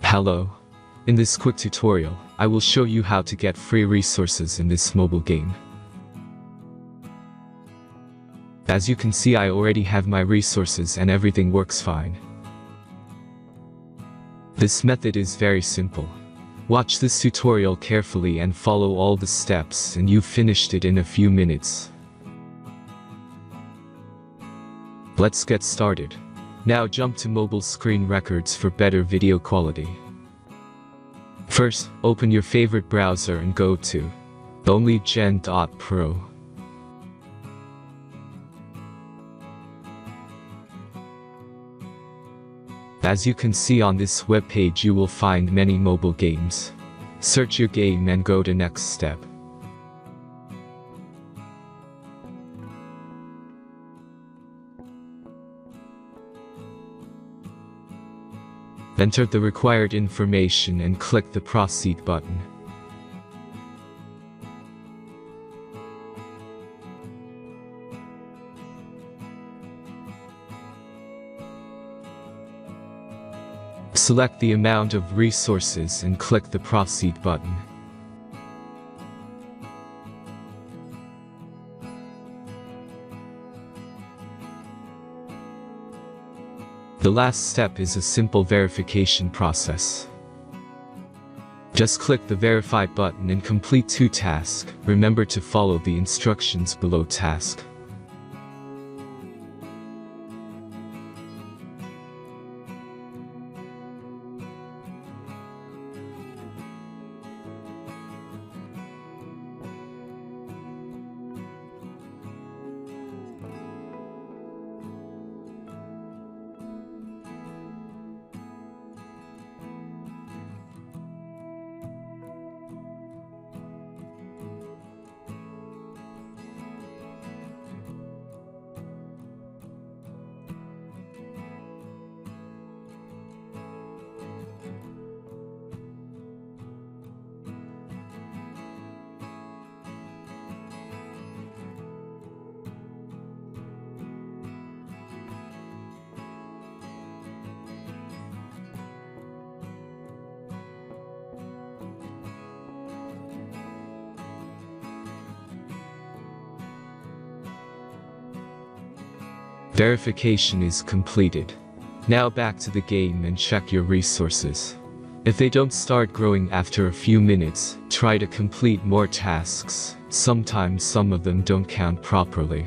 Hello. In this quick tutorial, I will show you how to get free resources in this mobile game. As you can see, I already have my resources and everything works fine. This method is very simple. Watch this tutorial carefully and follow all the steps and you've finished it in a few minutes. Let's get started. Now jump to mobile screen records for better video quality. First, open your favorite browser and go to onlygen.pro. As you can see on this webpage, you will find many mobile games. Search your game and go to next step. Enter the required information and click the Proceed button. Select the amount of resources and click the Proceed button. The last step is a simple verification process. Just click the Verify button and complete 2 tasks. Remember to follow the instructions below task. Verification is completed. Now back to the game and check your resources. If they don't start growing after a few minutes, try to complete more tasks. Sometimes some of them don't count properly.